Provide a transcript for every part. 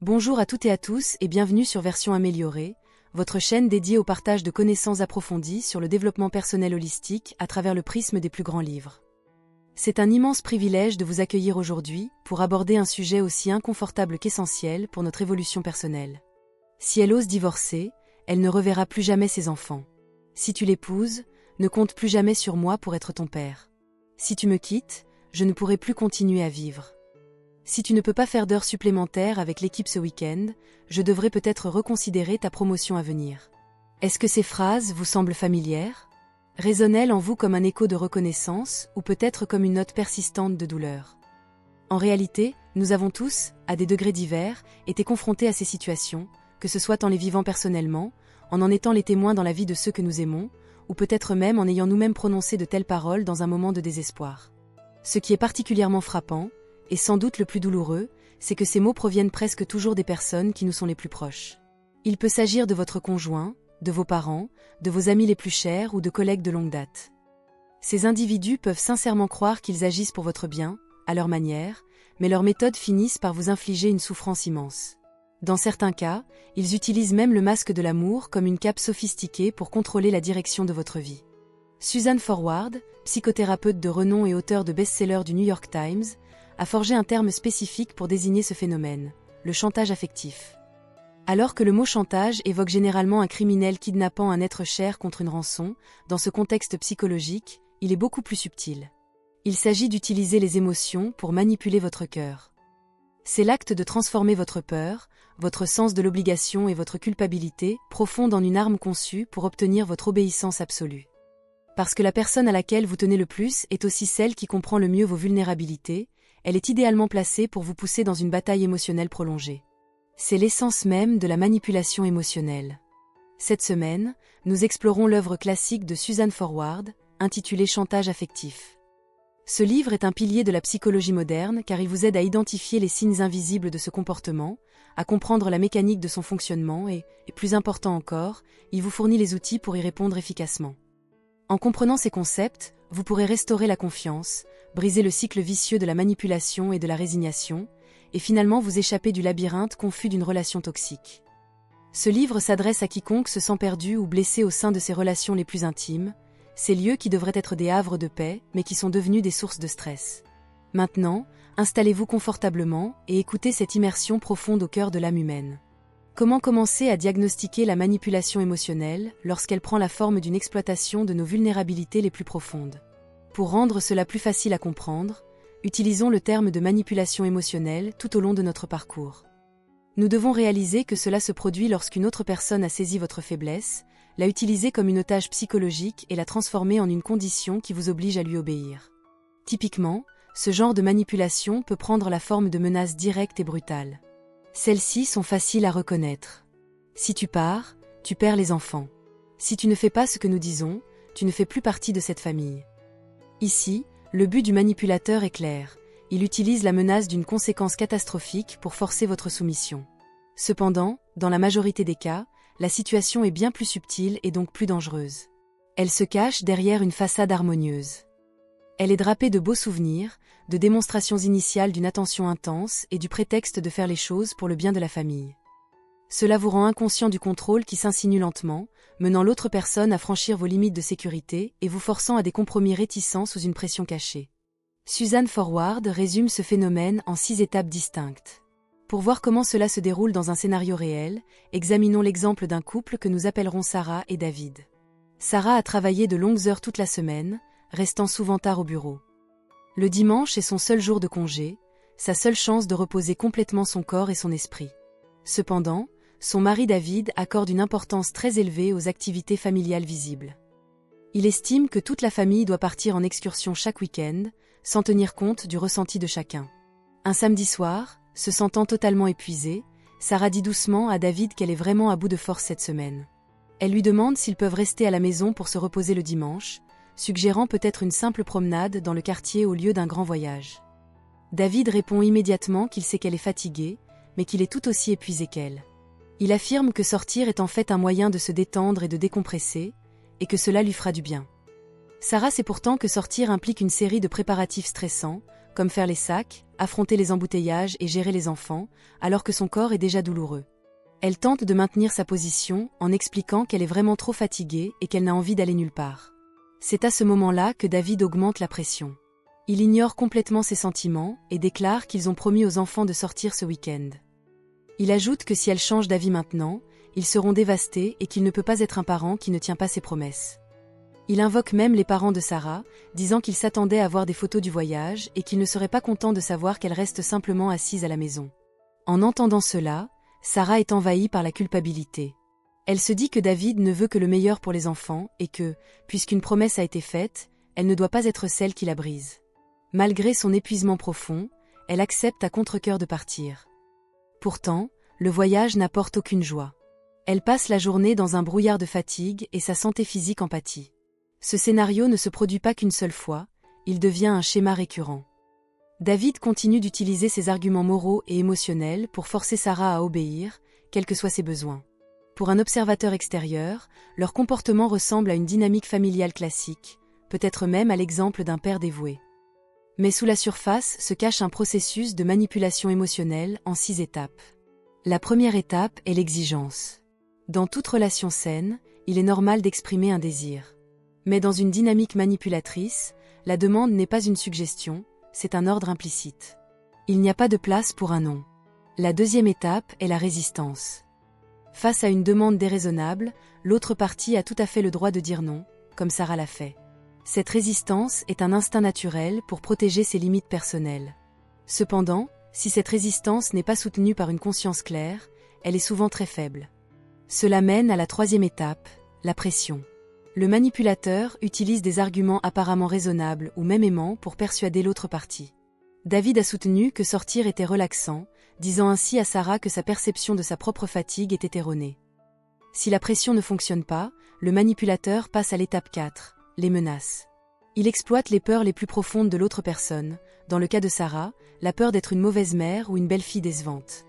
Bonjour à toutes et à tous et bienvenue sur Version améliorée, votre chaîne dédiée au partage de connaissances approfondies sur le développement personnel holistique à travers le prisme des plus grands livres. C'est un immense privilège de vous accueillir aujourd'hui pour aborder un sujet aussi inconfortable qu'essentiel pour notre évolution personnelle. Si elle ose divorcer, elle ne reverra plus jamais ses enfants. Si tu l'épouses, ne compte plus jamais sur moi pour être ton père. Si tu me quittes, je ne pourrai plus continuer à vivre. Si tu ne peux pas faire d'heures supplémentaires avec l'équipe ce week-end, je devrais peut-être reconsidérer ta promotion à venir. Est-ce que ces phrases vous semblent familières? Résonnent-elles en vous comme un écho de reconnaissance ou peut-être comme une note persistante de douleur? En réalité, nous avons tous, à des degrés divers, été confrontés à ces situations, que ce soit en les vivant personnellement, en étant les témoins dans la vie de ceux que nous aimons, ou peut-être même en ayant nous-mêmes prononcé de telles paroles dans un moment de désespoir. Ce qui est particulièrement frappant, et sans doute le plus douloureux, c'est que ces mots proviennent presque toujours des personnes qui nous sont les plus proches. Il peut s'agir de votre conjoint, de vos parents, de vos amis les plus chers ou de collègues de longue date. Ces individus peuvent sincèrement croire qu'ils agissent pour votre bien, à leur manière, mais leurs méthodes finissent par vous infliger une souffrance immense. Dans certains cas, ils utilisent même le masque de l'amour comme une cape sophistiquée pour contrôler la direction de votre vie. Suzanne Forward, psychothérapeute de renom et auteure de best-sellers du New York Times, a forgé un terme spécifique pour désigner ce phénomène, le chantage affectif. Alors que le mot chantage évoque généralement un criminel kidnappant un être cher contre une rançon, dans ce contexte psychologique, il est beaucoup plus subtil. Il s'agit d'utiliser les émotions pour manipuler votre cœur. C'est l'acte de transformer votre peur, votre sens de l'obligation et votre culpabilité profonde en une arme conçue pour obtenir votre obéissance absolue. Parce que la personne à laquelle vous tenez le plus est aussi celle qui comprend le mieux vos vulnérabilités, elle est idéalement placée pour vous pousser dans une bataille émotionnelle prolongée. C'est l'essence même de la manipulation émotionnelle. Cette semaine, nous explorons l'œuvre classique de Suzanne Forward, intitulée Chantage affectif. Ce livre est un pilier de la psychologie moderne car il vous aide à identifier les signes invisibles de ce comportement, à comprendre la mécanique de son fonctionnement et plus important encore, il vous fournit les outils pour y répondre efficacement. En comprenant ces concepts, vous pourrez restaurer la confiance, briser le cycle vicieux de la manipulation et de la résignation, et finalement vous échapper du labyrinthe confus d'une relation toxique. Ce livre s'adresse à quiconque se sent perdu ou blessé au sein de ses relations les plus intimes, ces lieux qui devraient être des havres de paix, mais qui sont devenus des sources de stress. Maintenant, installez-vous confortablement et écoutez cette immersion profonde au cœur de l'âme humaine. Comment commencer à diagnostiquer la manipulation émotionnelle lorsqu'elle prend la forme d'une exploitation de nos vulnérabilités les plus profondes? Pour rendre cela plus facile à comprendre, utilisons le terme de manipulation émotionnelle tout au long de notre parcours. Nous devons réaliser que cela se produit lorsqu'une autre personne a saisi votre faiblesse, l'a utilisée comme une otage psychologique et l'a transformée en une condition qui vous oblige à lui obéir. Typiquement, ce genre de manipulation peut prendre la forme de menaces directes et brutales. Celles-ci sont faciles à reconnaître. Si tu pars, tu perds les enfants. Si tu ne fais pas ce que nous disons, tu ne fais plus partie de cette famille. Ici, le but du manipulateur est clair. Il utilise la menace d'une conséquence catastrophique pour forcer votre soumission. Cependant, dans la majorité des cas, la situation est bien plus subtile et donc plus dangereuse. Elle se cache derrière une façade harmonieuse. Elle est drapée de beaux souvenirs, de démonstrations initiales d'une attention intense et du prétexte de faire les choses pour le bien de la famille. Cela vous rend inconscient du contrôle qui s'insinue lentement, menant l'autre personne à franchir vos limites de sécurité et vous forçant à des compromis réticents sous une pression cachée. Suzanne Forward résume ce phénomène en 6 étapes distinctes. Pour voir comment cela se déroule dans un scénario réel, examinons l'exemple d'un couple que nous appellerons Sarah et David. Sarah a travaillé de longues heures toute la semaine, restant souvent tard au bureau. Le dimanche est son seul jour de congé, sa seule chance de reposer complètement son corps et son esprit. Cependant, son mari David accorde une importance très élevée aux activités familiales visibles. Il estime que toute la famille doit partir en excursion chaque week-end, sans tenir compte du ressenti de chacun. Un samedi soir, se sentant totalement épuisée, Sarah dit doucement à David qu'elle est vraiment à bout de force cette semaine. Elle lui demande s'ils peuvent rester à la maison pour se reposer le dimanche, suggérant peut-être une simple promenade dans le quartier au lieu d'un grand voyage. David répond immédiatement qu'il sait qu'elle est fatiguée, mais qu'il est tout aussi épuisé qu'elle. Il affirme que sortir est en fait un moyen de se détendre et de décompresser, et que cela lui fera du bien. Sarah sait pourtant que sortir implique une série de préparatifs stressants, comme faire les sacs, affronter les embouteillages et gérer les enfants, alors que son corps est déjà douloureux. Elle tente de maintenir sa position en expliquant qu'elle est vraiment trop fatiguée et qu'elle n'a envie d'aller nulle part. C'est à ce moment-là que David augmente la pression. Il ignore complètement ses sentiments et déclare qu'ils ont promis aux enfants de sortir ce week-end. Il ajoute que si elle change d'avis maintenant, ils seront dévastés et qu'il ne peut pas être un parent qui ne tient pas ses promesses. Il invoque même les parents de Sarah, disant qu'il s'attendait à voir des photos du voyage et qu'il ne serait pas content de savoir qu'elle reste simplement assise à la maison. En entendant cela, Sarah est envahie par la culpabilité. Elle se dit que David ne veut que le meilleur pour les enfants et que, puisqu'une promesse a été faite, elle ne doit pas être celle qui la brise. Malgré son épuisement profond, elle accepte à contre-cœur de partir. Pourtant, le voyage n'apporte aucune joie. Elle passe la journée dans un brouillard de fatigue et sa santé physique en pâtit. Ce scénario ne se produit pas qu'une seule fois, il devient un schéma récurrent. David continue d'utiliser ses arguments moraux et émotionnels pour forcer Sarah à obéir, quels que soient ses besoins. Pour un observateur extérieur, leur comportement ressemble à une dynamique familiale classique, peut-être même à l'exemple d'un père dévoué. Mais sous la surface se cache un processus de manipulation émotionnelle en 6 étapes. La première étape est l'exigence. Dans toute relation saine, il est normal d'exprimer un désir. Mais dans une dynamique manipulatrice, la demande n'est pas une suggestion, c'est un ordre implicite. Il n'y a pas de place pour un non. La deuxième étape est la résistance. Face à une demande déraisonnable, l'autre partie a tout à fait le droit de dire non, comme Sarah l'a fait. Cette résistance est un instinct naturel pour protéger ses limites personnelles. Cependant, si cette résistance n'est pas soutenue par une conscience claire, elle est souvent très faible. Cela mène à la troisième étape, la pression. Le manipulateur utilise des arguments apparemment raisonnables ou même aimants pour persuader l'autre partie. David a soutenu que sortir était relaxant, disant ainsi à Sarah que sa perception de sa propre fatigue était erronée. Si la pression ne fonctionne pas, le manipulateur passe à l'étape 4, les menaces. Il exploite les peurs les plus profondes de l'autre personne, dans le cas de Sarah, la peur d'être une mauvaise mère ou une belle-fille décevante.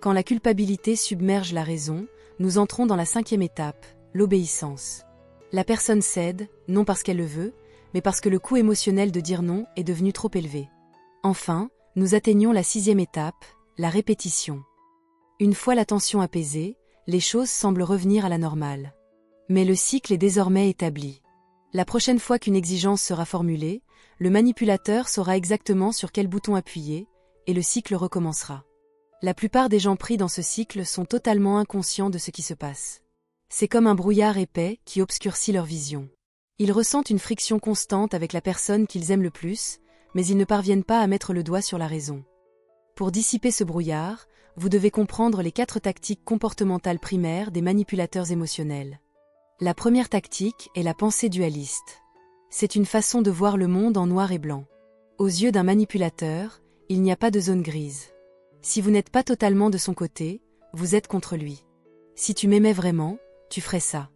Quand la culpabilité submerge la raison, nous entrons dans la 5e étape, l'obéissance. La personne cède, non parce qu'elle le veut, mais parce que le coût émotionnel de dire non est devenu trop élevé. Enfin, nous atteignons la 6e étape, la répétition. Une fois la tension apaisée, les choses semblent revenir à la normale. Mais le cycle est désormais établi. La prochaine fois qu'une exigence sera formulée, le manipulateur saura exactement sur quel bouton appuyer, et le cycle recommencera. La plupart des gens pris dans ce cycle sont totalement inconscients de ce qui se passe. C'est comme un brouillard épais qui obscurcit leur vision. Ils ressentent une friction constante avec la personne qu'ils aiment le plus, mais ils ne parviennent pas à mettre le doigt sur la raison. Pour dissiper ce brouillard, vous devez comprendre les 4 tactiques comportementales primaires des manipulateurs émotionnels. La première tactique est la pensée dualiste. C'est une façon de voir le monde en noir et blanc. Aux yeux d'un manipulateur, il n'y a pas de zone grise. Si vous n'êtes pas totalement de son côté, vous êtes contre lui. Si tu m'aimais vraiment, tu ferais ça.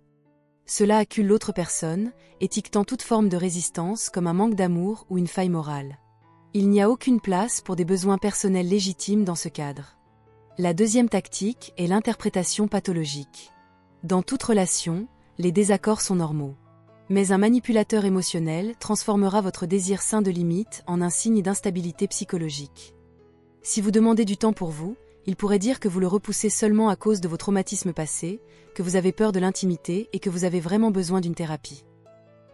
Cela accule l'autre personne, étiquetant toute forme de résistance comme un manque d'amour ou une faille morale. Il n'y a aucune place pour des besoins personnels légitimes dans ce cadre. La deuxième tactique est l'interprétation pathologique. Dans toute relation, les désaccords sont normaux. Mais un manipulateur émotionnel transformera votre désir sain de limite en un signe d'instabilité psychologique. Si vous demandez du temps pour vous, il pourrait dire que vous le repoussez seulement à cause de vos traumatismes passés, que vous avez peur de l'intimité et que vous avez vraiment besoin d'une thérapie.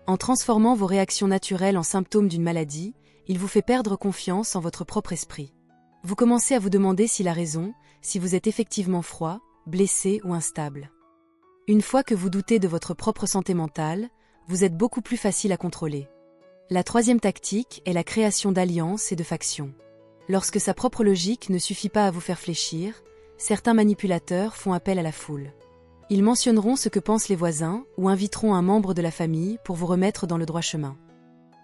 En transformant vos réactions naturelles en symptômes d'une maladie, il vous fait perdre confiance en votre propre esprit. Vous commencez à vous demander s'il a raison, si vous êtes effectivement froid, blessé ou instable. Une fois que vous doutez de votre propre santé mentale, vous êtes beaucoup plus facile à contrôler. La troisième tactique est la création d'alliances et de factions. Lorsque sa propre logique ne suffit pas à vous faire fléchir, certains manipulateurs font appel à la foule. Ils mentionneront ce que pensent les voisins ou inviteront un membre de la famille pour vous remettre dans le droit chemin.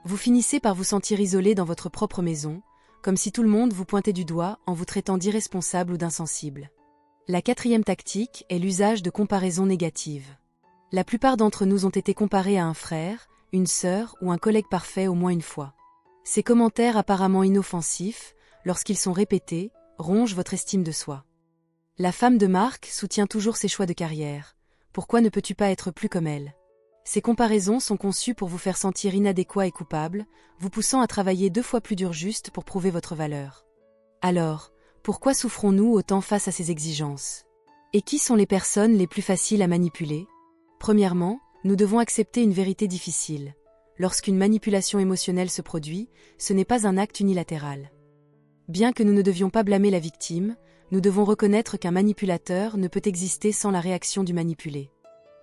Vous finissez par vous sentir isolé dans votre propre maison, comme si tout le monde vous pointait du doigt en vous traitant d'irresponsable ou d'insensible. La quatrième tactique est l'usage de comparaisons négatives. La plupart d'entre nous ont été comparés à un frère, une sœur ou un collègue parfait au moins une fois. Ces commentaires apparemment inoffensifs, lorsqu'ils sont répétés, rongent votre estime de soi. La femme de Marc soutient toujours ses choix de carrière. Pourquoi ne peux-tu pas être plus comme elle ? Ces comparaisons sont conçues pour vous faire sentir inadéquat et coupable, vous poussant à travailler 2 fois plus dur juste pour prouver votre valeur. Alors, pourquoi souffrons-nous autant face à ces exigences? Et qui sont les personnes les plus faciles à manipuler? Premièrement, nous devons accepter une vérité difficile. Lorsqu'une manipulation émotionnelle se produit, ce n'est pas un acte unilatéral. Bien que nous ne devions pas blâmer la victime, nous devons reconnaître qu'un manipulateur ne peut exister sans la réaction du manipulé.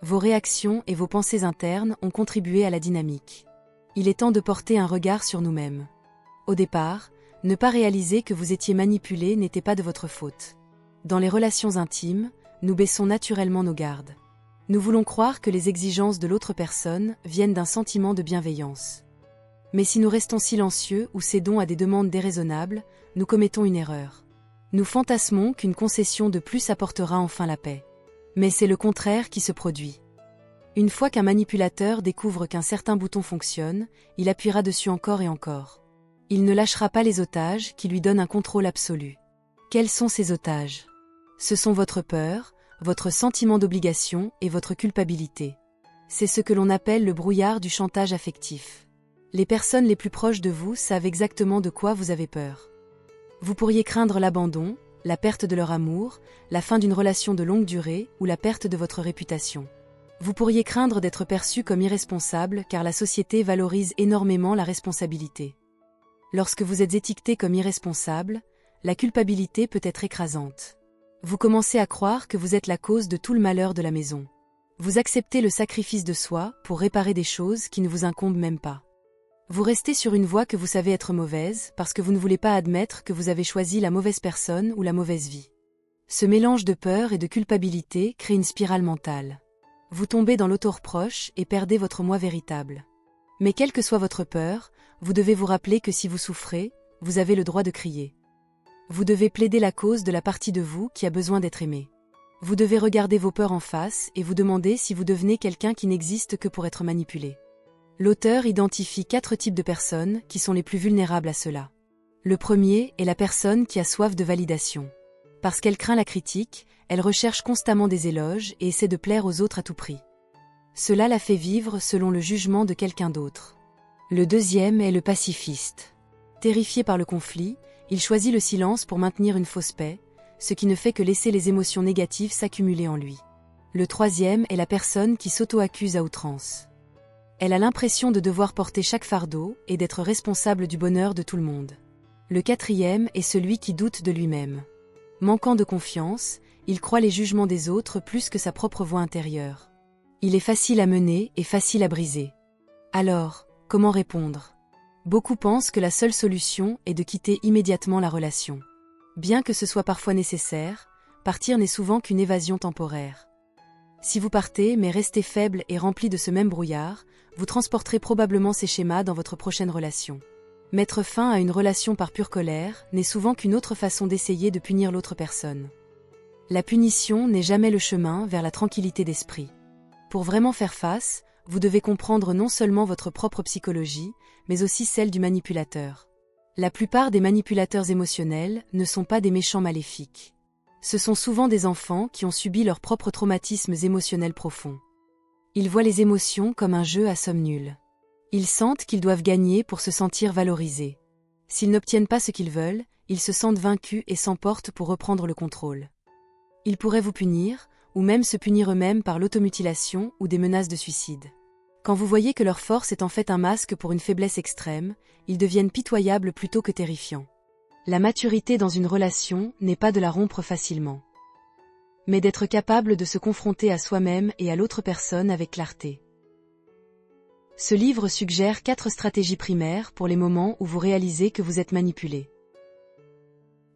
Vos réactions et vos pensées internes ont contribué à la dynamique. Il est temps de porter un regard sur nous-mêmes. Au départ, ne pas réaliser que vous étiez manipulé n'était pas de votre faute. Dans les relations intimes, nous baissons naturellement nos gardes. Nous voulons croire que les exigences de l'autre personne viennent d'un sentiment de bienveillance. Mais si nous restons silencieux ou cédons à des demandes déraisonnables, nous commettons une erreur. Nous fantasmons qu'une concession de plus apportera enfin la paix. Mais c'est le contraire qui se produit. Une fois qu'un manipulateur découvre qu'un certain bouton fonctionne, il appuiera dessus encore et encore. Il ne lâchera pas les otages qui lui donnent un contrôle absolu. Quels sont ces otages? Ce sont votre peur, votre sentiment d'obligation et votre culpabilité. C'est ce que l'on appelle le brouillard du chantage affectif. Les personnes les plus proches de vous savent exactement de quoi vous avez peur. Vous pourriez craindre l'abandon, la perte de leur amour, la fin d'une relation de longue durée ou la perte de votre réputation. Vous pourriez craindre d'être perçu comme irresponsable car la société valorise énormément la responsabilité. Lorsque vous êtes étiqueté comme irresponsable, la culpabilité peut être écrasante. Vous commencez à croire que vous êtes la cause de tout le malheur de la maison. Vous acceptez le sacrifice de soi pour réparer des choses qui ne vous incombent même pas. Vous restez sur une voie que vous savez être mauvaise parce que vous ne voulez pas admettre que vous avez choisi la mauvaise personne ou la mauvaise vie. Ce mélange de peur et de culpabilité crée une spirale mentale. Vous tombez dans l'auto-reproche et perdez votre moi véritable. Mais quelle que soit votre peur, vous devez vous rappeler que si vous souffrez, vous avez le droit de crier. Vous devez plaider la cause de la partie de vous qui a besoin d'être aimée. Vous devez regarder vos peurs en face et vous demander si vous devenez quelqu'un qui n'existe que pour être manipulé. L'auteur identifie 4 types de personnes qui sont les plus vulnérables à cela. Le premier est la personne qui a soif de validation. Parce qu'elle craint la critique, elle recherche constamment des éloges et essaie de plaire aux autres à tout prix. Cela la fait vivre selon le jugement de quelqu'un d'autre. Le deuxième est le pacifiste. Terrifié par le conflit, il choisit le silence pour maintenir une fausse paix, ce qui ne fait que laisser les émotions négatives s'accumuler en lui. Le troisième est la personne qui s'auto-accuse à outrance. Elle a l'impression de devoir porter chaque fardeau et d'être responsable du bonheur de tout le monde. Le quatrième est celui qui doute de lui-même. Manquant de confiance, il croit les jugements des autres plus que sa propre voix intérieure. Il est facile à mener et facile à briser. Alors, comment répondre? Beaucoup pensent que la seule solution est de quitter immédiatement la relation. Bien que ce soit parfois nécessaire, partir n'est souvent qu'une évasion temporaire. Si vous partez mais restez faible et rempli de ce même brouillard, vous transporterez probablement ces schémas dans votre prochaine relation. Mettre fin à une relation par pure colère n'est souvent qu'une autre façon d'essayer de punir l'autre personne. La punition n'est jamais le chemin vers la tranquillité d'esprit. Pour vraiment faire face, vous devez comprendre non seulement votre propre psychologie, mais aussi celle du manipulateur. La plupart des manipulateurs émotionnels ne sont pas des méchants maléfiques. Ce sont souvent des enfants qui ont subi leurs propres traumatismes émotionnels profonds. Ils voient les émotions comme un jeu à somme nulle. Ils sentent qu'ils doivent gagner pour se sentir valorisés. S'ils n'obtiennent pas ce qu'ils veulent, ils se sentent vaincus et s'emportent pour reprendre le contrôle. Ils pourraient vous punir, ou même se punir eux-mêmes par l'automutilation ou des menaces de suicide. Quand vous voyez que leur force est en fait un masque pour une faiblesse extrême, ils deviennent pitoyables plutôt que terrifiants. La maturité dans une relation n'est pas de la rompre facilement, mais d'être capable de se confronter à soi-même et à l'autre personne avec clarté. Ce livre suggère 4 stratégies primaires pour les moments où vous réalisez que vous êtes manipulé.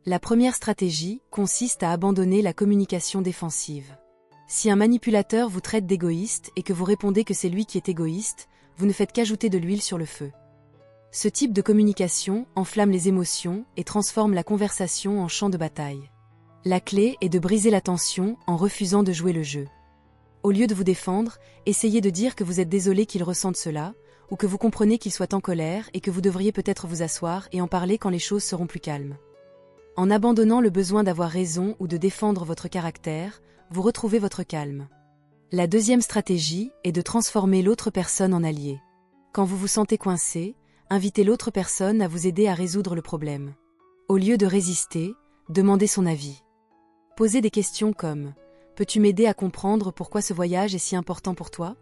La première stratégie consiste à abandonner la communication défensive. Si un manipulateur vous traite d'égoïste et que vous répondez que c'est lui qui est égoïste, vous ne faites qu'ajouter de l'huile sur le feu. Ce type de communication enflamme les émotions et transforme la conversation en champ de bataille. La clé est de briser la tension en refusant de jouer le jeu. Au lieu de vous défendre, essayez de dire que vous êtes désolé qu'il ressente cela, ou que vous comprenez qu'il soit en colère et que vous devriez peut-être vous asseoir et en parler quand les choses seront plus calmes. En abandonnant le besoin d'avoir raison ou de défendre votre caractère, vous retrouvez votre calme. La deuxième stratégie est de transformer l'autre personne en allié. Quand vous vous sentez coincé, invitez l'autre personne à vous aider à résoudre le problème. Au lieu de résister, demandez son avis. Posez des questions comme « Peux-tu m'aider à comprendre pourquoi ce voyage est si important pour toi ?»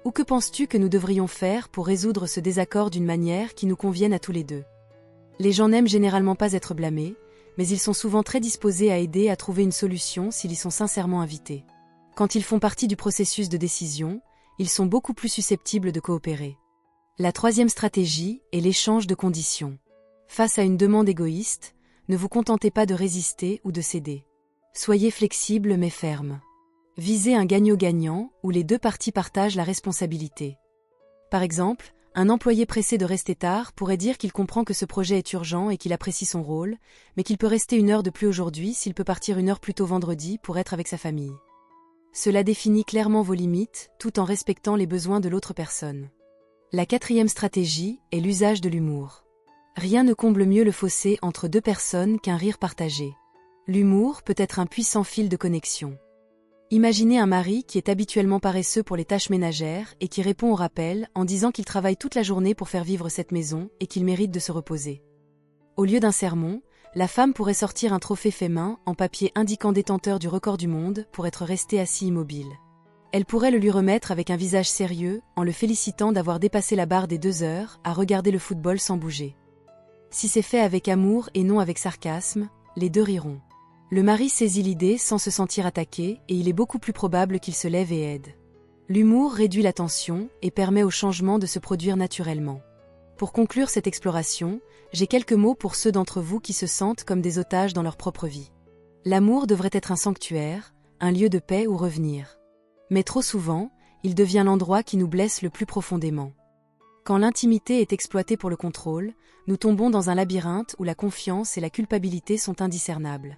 Ou « Que penses-tu que nous devrions faire pour résoudre ce désaccord d'une manière qui nous convienne à tous les deux ?» Les gens n'aiment généralement pas être blâmés, mais ils sont souvent très disposés à aider à trouver une solution s'ils y sont sincèrement invités. Quand ils font partie du processus de décision, ils sont beaucoup plus susceptibles de coopérer. La troisième stratégie est l'échange de conditions. Face à une demande égoïste, ne vous contentez pas de résister ou de céder. Soyez flexible mais ferme. Visez un gagnant-gagnant où les deux parties partagent la responsabilité. Par exemple, un employé pressé de rester tard pourrait dire qu'il comprend que ce projet est urgent et qu'il apprécie son rôle, mais qu'il peut rester 1 heure de plus aujourd'hui s'il peut partir 1 heure plus tôt vendredi pour être avec sa famille. Cela définit clairement vos limites, tout en respectant les besoins de l'autre personne. La quatrième stratégie est l'usage de l'humour. Rien ne comble mieux le fossé entre deux personnes qu'un rire partagé. L'humour peut être un puissant fil de connexion. Imaginez un mari qui est habituellement paresseux pour les tâches ménagères et qui répond au rappel en disant qu'il travaille toute la journée pour faire vivre cette maison et qu'il mérite de se reposer. Au lieu d'un sermon, la femme pourrait sortir un trophée fait main en papier indiquant détenteur du record du monde pour être resté assis immobile. Elle pourrait le lui remettre avec un visage sérieux en le félicitant d'avoir dépassé la barre des 2 heures à regarder le football sans bouger. Si c'est fait avec amour et non avec sarcasme, les deux riront. Le mari saisit l'idée sans se sentir attaqué et il est beaucoup plus probable qu'il se lève et aide. L'humour réduit la tension et permet au changement de se produire naturellement. Pour conclure cette exploration, j'ai quelques mots pour ceux d'entre vous qui se sentent comme des otages dans leur propre vie. L'amour devrait être un sanctuaire, un lieu de paix où revenir. Mais trop souvent, il devient l'endroit qui nous blesse le plus profondément. Quand l'intimité est exploitée pour le contrôle, nous tombons dans un labyrinthe où la confiance et la culpabilité sont indiscernables.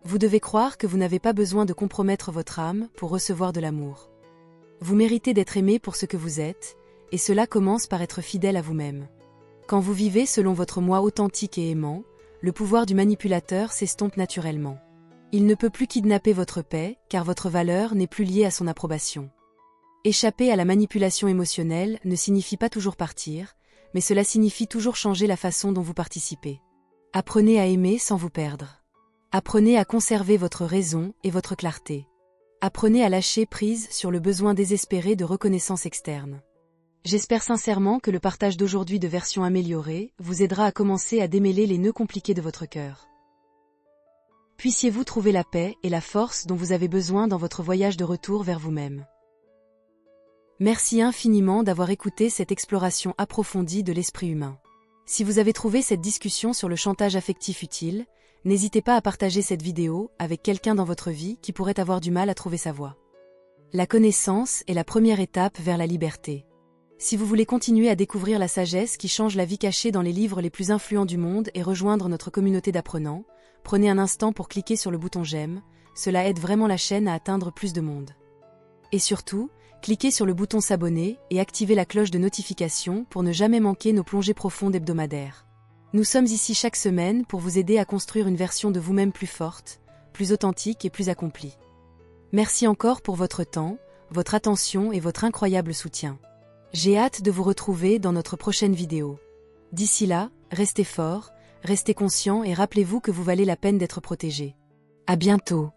Vous devez croire que vous n'avez pas besoin de compromettre votre âme pour recevoir de l'amour. Vous méritez d'être aimé pour ce que vous êtes, et cela commence par être fidèle à vous-même. Quand vous vivez selon votre moi authentique et aimant, le pouvoir du manipulateur s'estompe naturellement. Il ne peut plus kidnapper votre paix, car votre valeur n'est plus liée à son approbation. Échapper à la manipulation émotionnelle ne signifie pas toujours partir, mais cela signifie toujours changer la façon dont vous participez. Apprenez à aimer sans vous perdre. Apprenez à conserver votre raison et votre clarté. Apprenez à lâcher prise sur le besoin désespéré de reconnaissance externe. J'espère sincèrement que le partage d'aujourd'hui de version améliorée vous aidera à commencer à démêler les nœuds compliqués de votre cœur. Puissiez-vous trouver la paix et la force dont vous avez besoin dans votre voyage de retour vers vous-même. Merci infiniment d'avoir écouté cette exploration approfondie de l'esprit humain. Si vous avez trouvé cette discussion sur le chantage affectif utile, n'hésitez pas à partager cette vidéo avec quelqu'un dans votre vie qui pourrait avoir du mal à trouver sa voie. La connaissance est la première étape vers la liberté. Si vous voulez continuer à découvrir la sagesse qui change la vie cachée dans les livres les plus influents du monde et rejoindre notre communauté d'apprenants, prenez un instant pour cliquer sur le bouton j'aime, cela aide vraiment la chaîne à atteindre plus de monde. Et surtout, cliquez sur le bouton s'abonner et activez la cloche de notification pour ne jamais manquer nos plongées profondes hebdomadaires. Nous sommes ici chaque semaine pour vous aider à construire une version de vous-même plus forte, plus authentique et plus accomplie. Merci encore pour votre temps, votre attention et votre incroyable soutien. J'ai hâte de vous retrouver dans notre prochaine vidéo. D'ici là, restez forts, restez conscients et rappelez-vous que vous valez la peine d'être protégé. À bientôt.